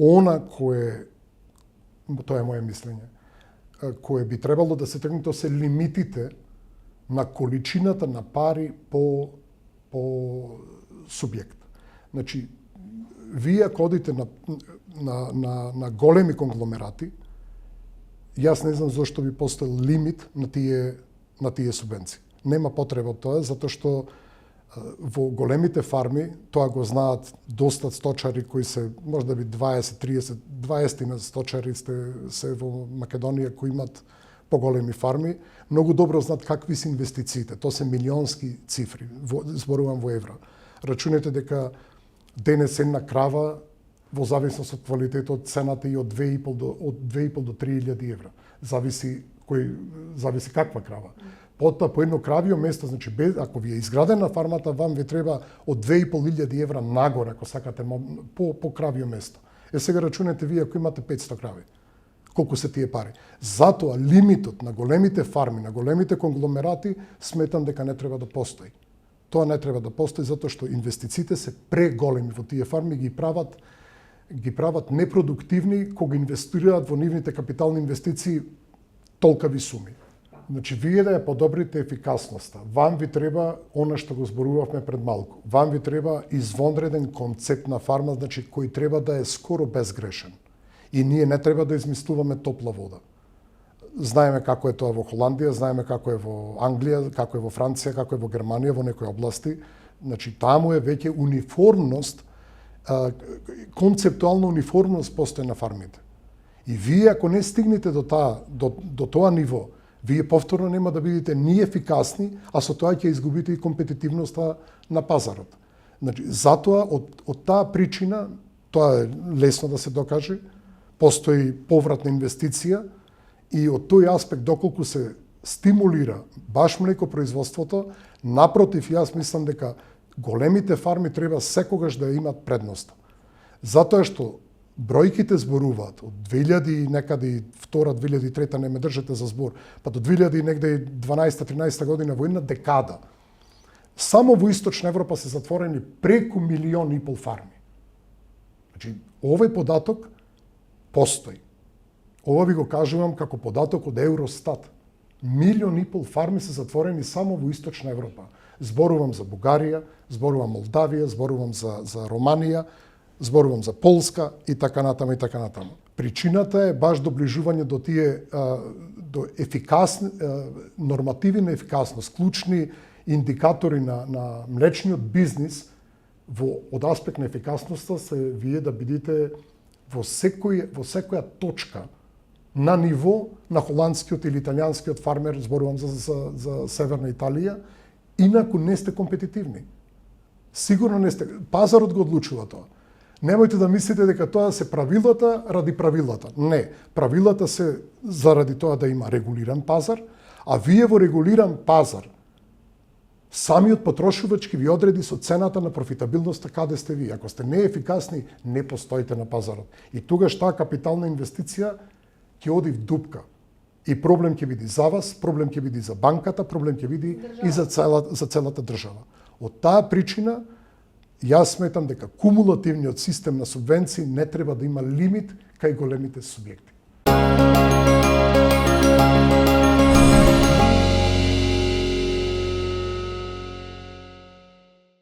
она кое, тоа е моје мислење, кое би требало да се тргне, тоа се лимитите на количината на пари по субјект. Значи, вие ако одите на големи конгломерати, јас не знам зошто би постоел лимит на тие субвенции. Нема потреба од тоа, затоа што во големите фарми, тоа го знаат доста сточари кои се, може да би 20 на сточари се во Македонија кои имат поголеми фарми, многу добро знаат какви се инвестициите. Тоа се милионски цифри, зборувам во евра. Рачунете дека денес една крава во зависност од квалитетот цената и од 2,5 до 3.000 евра. Зависи каква крава. Потоа по едно кравио место, значи ако ви е изградена фармата, вам ви треба од 2.500 евра нагоре, ако сакате по кравио место. Сега рачунете вие ако имате 500 крави. Колку се тие пари. Затоа лимитот на големите фарми, на големите конгломерати, сметам дека не треба да постои. Тоа не треба да постои затоа што инвестициите се преголеми во тие фарми, ги прават непродуктивни кога инвестираат во нивните капитални инвестиции толкави суми. Значи, вие да ја подобрите ефикасноста, вам ви треба она што го зборувавме пред малку. Вам ви треба извонреден концепт на фарма, значи кој треба да е скоро безгрешен. И ние не треба да измислуваме топла вода. Знаеме како е тоа во Холандија, знаеме како е во Англија, како е во Франција, како е во Германија, во некои области. Значи, таму е веќе униформност, концептуална униформност постои на фармите. И вие ако не стигнете до тоа ниво, вие повторно нема да бидете ни ефикасни, а со тоа ќе изгубите и компетитивноста на пазарот. Значи, затоа од таа причина, тоа е лесно да се докаже, постои повратна инвестиција и од тој аспект доколку се стимулира баш млекопроизводството, напротив, јас мислам дека големите фарми треба секогаш да имат предност. Затоа што бројките зборуваат од 2000 и некаде 2002-2003 не ме држате за збор, па до 2000 и негде 12-13 година во една декада. Само во Источна Европа се затворени преку 1,5 милион фарми. Значи, овој податок постои. Ова ви го кажувам како податок од Евростат. 1,5 милион фарми се затворени само во Источна Европа. Зборувам за Бугарија, зборувам Молдавија, зборувам за Романија, зборувам за Полска и така натаму и така натаму. Причината е баш доближување до тие до ефикасни нормативи на ефикасност, клучни индикатори на млечниот бизнис од аспект на ефикасноста се вие да бидете во секоја точка на ниво на холандскиот или италијанскиот фармер, зборувам за Северна Италија, инаку не сте компетитивни. Сигурно не сте. Пазарот го одлучува тоа. Немојте да мислите дека тоа се правилата ради правилата. Не, правилата се заради тоа да има регулиран пазар, а вие во регулиран пазар самиот потрошувач ќе ви одреди со цената на профитабилноста каде сте ви. Ако сте неефикасни, не постоите на пазарот. И тогаш таа капитална инвестиција ќе оди в дупка. И проблем ќе биде за вас, проблем ќе биде за банката, проблем ќе биде и за целата држава. Од таа причина, јас сметам дека кумулативниот систем на субвенции не треба да има лимит кај големите субјекти.